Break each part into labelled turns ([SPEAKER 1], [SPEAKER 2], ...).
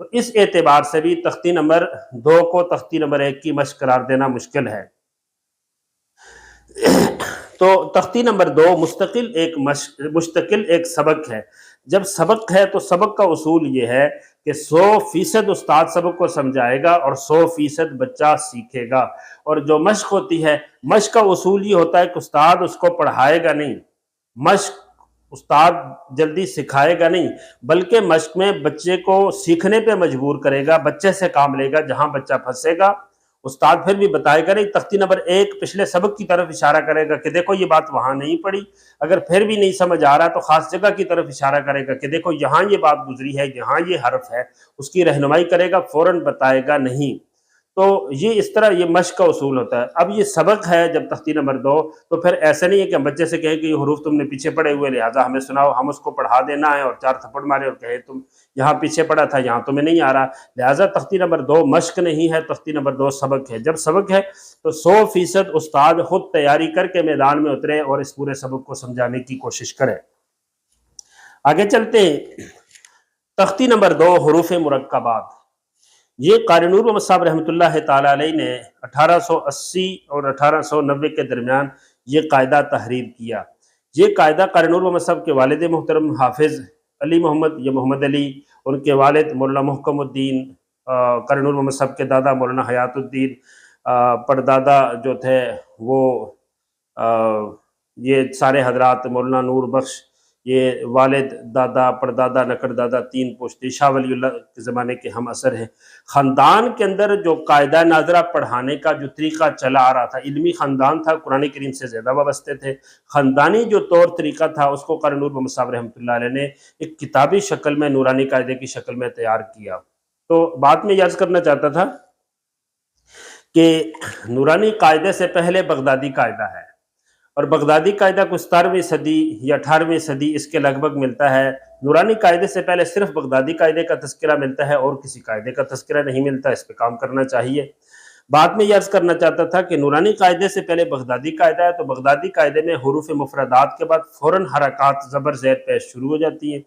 [SPEAKER 1] تو اس اعتبار سے بھی تختی نمبر 2 کو تختی نمبر 1 کی مشق قرار دینا مشکل ہے۔ تو تختی نمبر 2 مستقل ایک سبق ہے۔ جب سبق ہے تو سبق کا اصول یہ ہے کہ 100% استاد سبق کو سمجھائے گا اور 100% بچہ سیکھے گا۔ اور جو مشق ہوتی ہے، مشق کا اصول یہ ہوتا ہے کہ استاد اس کو پڑھائے گا نہیں، مشق استاد جلدی سکھائے گا نہیں، بلکہ مشق میں بچے کو سیکھنے پہ مجبور کرے گا، بچے سے کام لے گا۔ جہاں بچہ پھنسے گا استاد پھر بھی بتائے گا نہیں، تختی نمبر 1 پچھلے سبق کی طرف اشارہ کرے گا کہ دیکھو یہ بات وہاں نہیں پڑھی، اگر پھر بھی نہیں سمجھ آ رہا تو خاص جگہ کی طرف اشارہ کرے گا کہ دیکھو یہاں یہ بات گزری ہے، یہاں یہ حرف ہے، اس کی رہنمائی کرے گا، فوراً بتائے گا نہیں۔ تو یہ اس طرح یہ مشق کا اصول ہوتا ہے۔ اب یہ سبق ہے جب تختی نمبر 2، تو پھر ایسا نہیں ہے کہ ہم بچے سے کہیں کہ یہ حروف تم نے پیچھے پڑھے ہوئے لہٰذا ہمیں سناؤ، ہم اس کو پڑھا دینا ہے اور 4 تھپڑ مارے اور کہے تم یہاں پیچھے پڑھا تھا، یہاں تمہیں نہیں آ رہا۔ لہٰذا تختی نمبر 2 مشق نہیں ہے، تختی نمبر 2 سبق ہے۔ جب سبق ہے تو 100% استاد خود تیاری کر کے میدان میں اترے اور اس پورے سبق کو سمجھانے کی کوشش کرے۔ آگے چلتے ہیں۔ تختی نمبر 2 حروف مرکبات۔ یہ قاری نور محمد صاحب رحمۃ اللہ تعالی علیہ نے 1880 اور 1890 کے درمیان یہ قاعدہ تحریر کیا۔ یہ قاعدہ قاری نور محمد صاحب کے والد محترم حافظ علی محمد یا محمد علی، ان کے والد مولانا محکم الدین، قاری نور محمد صاحب کے دادا مولانا حیات الدین، پردادا جو تھے وہ یہ سارے حضرات، مولانا نور بخش، یہ والد، دادا، پردادا، نکڑ دادا، 3 پشتی شاہ ولی اللہ کے زمانے کے ہم اثر ہیں۔ خاندان کے اندر جو قاعدہ ناظرہ پڑھانے کا جو طریقہ چلا آ رہا تھا، علمی خاندان تھا، قرآن کریم سے زیادہ وابستے تھے، خاندانی جو طور طریقہ تھا اس کو قاری نور محمد صاحب رحمۃ اللہ علیہ نے ایک کتابی شکل میں، نورانی قاعدے کی شکل میں تیار کیا۔ تو بات میں عرض کرنا چاہتا تھا کہ نورانی قاعدے سے پہلے بغدادی قاعدہ ہے، اور بغدادی قاعدہ کو 17ویں صدی یا 18ویں صدی اس کے لگ بھگ ملتا ہے۔ نورانی قاعدے سے پہلے صرف بغدادی قاعدے کا تذکرہ ملتا ہے اور کسی قاعدے کا تذکرہ نہیں ملتا، اس پہ کام کرنا چاہیے۔ بعد میں یہ عرض کرنا چاہتا تھا کہ نورانی قاعدے سے پہلے بغدادی قاعدہ ہے، تو بغدادی قاعدے میں حروف مفردات کے بعد فوراً حرکات زبر زیر پیش شروع ہو جاتی ہیں۔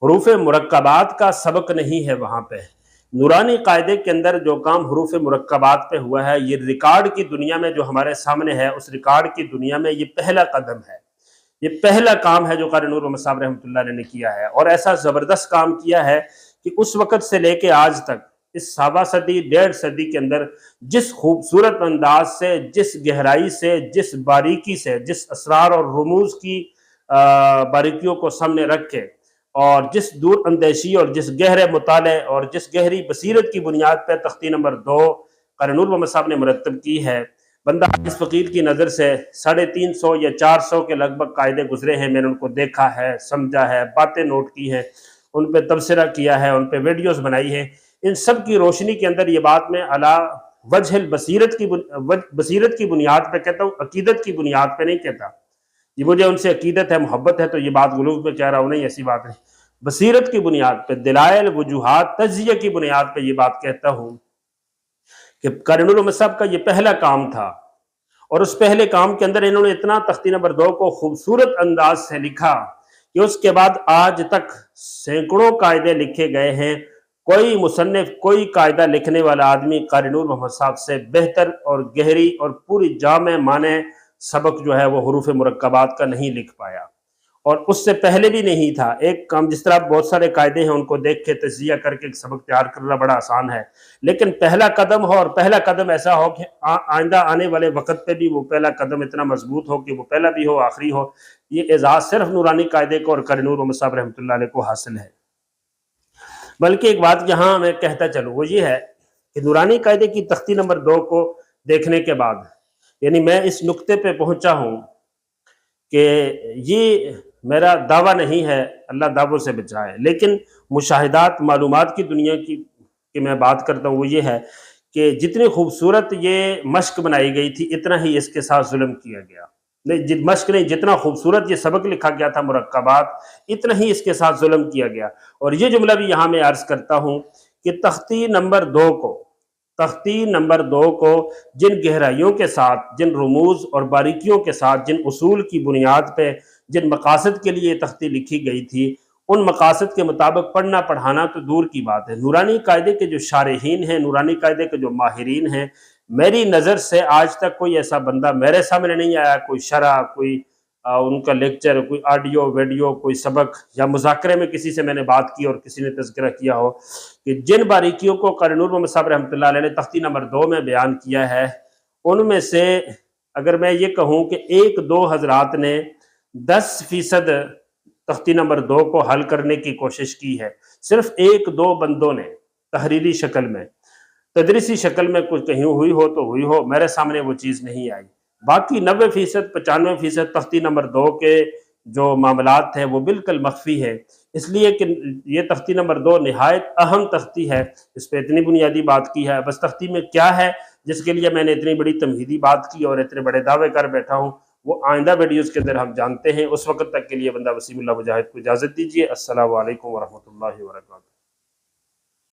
[SPEAKER 1] حروف مرکبات کا سبق نہیں ہے وہاں پہ۔ نورانی قاعدے کے اندر جو کام حروف مرکبات پہ ہوا ہے، یہ ریکارڈ کی دنیا میں جو ہمارے سامنے ہے، اس ریکارڈ کی دنیا میں یہ پہلا قدم ہے، یہ پہلا کام ہے جو قاری نور محمد صاحب رحمۃ اللہ علیہ نے کیا ہے، اور ایسا زبردست کام کیا ہے کہ اس وقت سے لے کے آج تک، اس 1.25 صدی 1.5 صدی کے اندر جس خوبصورت انداز سے، جس گہرائی سے، جس باریکی سے، جس اسرار اور رموز کی باریکیوں کو سامنے رکھ کے، اور جس دور اندیشی اور جس گہرے مطالعے اور جس گہری بصیرت کی بنیاد پہ تختی نمبر 2 قاری نور محمد صاحب نے مرتب کی ہے، بندہ اس فقیر کی نظر سے 350 یا 400 کے لگ بھگ قاعدے گزرے ہیں، میں نے ان کو دیکھا ہے، سمجھا ہے، باتیں نوٹ کی ہیں، ان پہ تبصرہ کیا ہے، ان پہ ویڈیوز بنائی ہیں۔ ان سب کی روشنی کے اندر یہ بات میں علی وجہ بصیرت کی بنیاد پہ کہتا ہوں، عقیدت کی بنیاد پہ نہیں کہتا۔ یہ مجھے ان سے عقیدت ہے، محبت ہے، تو یہ بات غلوظ میں کہہ رہا ہوں، نہیں، ایسی بات نہیں۔ بصیرت کی بنیاد پہ، دلائل، وجوہات، تجزیہ کی بنیاد پہ یہ بات کہتا ہوں کہ قاری نور محمد صاحب کا یہ پہلا کام تھا، اور اس پہلے کام کے اندر انہوں نے اتنا تختی نمبر 2 کو خوبصورت انداز سے لکھا کہ اس کے بعد آج تک سینکڑوں قاعدے لکھے گئے ہیں۔ کوئی مصنف، کوئی قاعدہ لکھنے والا آدمی قاری نور محمد صاحب سے بہتر اور گہری اور پوری جامع معنی سبق جو ہے وہ حروف مرکبات کا نہیں لکھ پایا، اور اس سے پہلے بھی نہیں تھا۔ ایک کام، جس طرح بہت سارے قاعدے ہیں ان کو دیکھ کے تجزیہ کر کے ایک سبق تیار کرنا بڑا آسان ہے، لیکن پہلا قدم ہو، اور پہلا قدم ایسا ہو کہ آئندہ آنے والے وقت پہ بھی وہ پہلا قدم اتنا مضبوط ہو کہ وہ پہلا بھی ہو، آخری ہو، یہ اعزاز صرف نورانی قاعدے کو اور قاری نور محمد صاحب رحمۃ اللہ علیہ کو حاصل ہے۔ بلکہ ایک بات یہاں میں کہتا چلوں، وہ یہ ہے کہ نورانی قاعدے کی تختی نمبر 2 کو دیکھنے کے بعد، یعنی میں اس نقطے پہ پہنچا ہوں کہ یہ میرا دعویٰ نہیں ہے، اللہ دعووں سے بچائے، لیکن مشاہدات، معلومات کی دنیا کی میں بات کرتا ہوں، وہ یہ ہے کہ جتنی خوبصورت یہ مشق بنائی گئی تھی، اتنا ہی اس کے ساتھ ظلم کیا گیا۔ مشق نہیں، جتنا خوبصورت یہ سبق لکھا گیا تھا مرکبات، اتنا ہی اس کے ساتھ ظلم کیا گیا۔ اور یہ جملہ بھی یہاں میں عرض کرتا ہوں کہ تختی نمبر 2 کو جن گہرائیوں کے ساتھ، جن رموز اور باریکیوں کے ساتھ، جن اصول کی بنیاد پہ، جن مقاصد کے لیے یہ تختی لکھی گئی تھی، ان مقاصد کے مطابق پڑھنا پڑھانا تو دور کی بات ہے۔ نورانی قاعدے کے جو شارحین ہیں، نورانی قاعدے کے جو ماہرین ہیں، میری نظر سے آج تک کوئی ایسا بندہ میرے سامنے نہیں آیا، کوئی شرح، کوئی ان کا لیکچر، کوئی آڈیو ویڈیو، کوئی سبق یا مذاکرے میں کسی سے میں نے بات کی اور کسی نے تذکرہ کیا ہو کہ جن باریکیوں کو قاری نور محمد صاحب رحمۃ اللہ علیہ نے تختی نمبر 2 میں بیان کیا ہے، ان میں سے اگر میں یہ کہوں کہ 1-2 حضرات نے 10% تختی نمبر 2 کو حل کرنے کی کوشش کی ہے، صرف 1-2 بندوں نے تحریری شکل میں، تدریسی شکل میں کچھ کہیں ہوئی ہو تو ہوئی ہو، میرے سامنے وہ چیز نہیں آئی۔ باقی 90%، 95% تختی نمبر 2 کے جو معاملات ہیں وہ بالکل مخفی ہے، اس لیے کہ یہ تختی نمبر 2 نہایت اہم تختی ہے، اس پہ اتنی بنیادی بات کی ہے۔ بس تختی میں کیا ہے جس کے لیے میں نے اتنی بڑی تمہیدی بات کی اور اتنے بڑے دعوے کر بیٹھا ہوں، وہ آئندہ ویڈیوز کے اندر ہم جانتے ہیں۔ اس وقت تک کے لیے بندہ وسیم اللہ مجاہد کو اجازت دیجیے۔ السلام علیکم ورحمۃ اللہ وبرکاتہ۔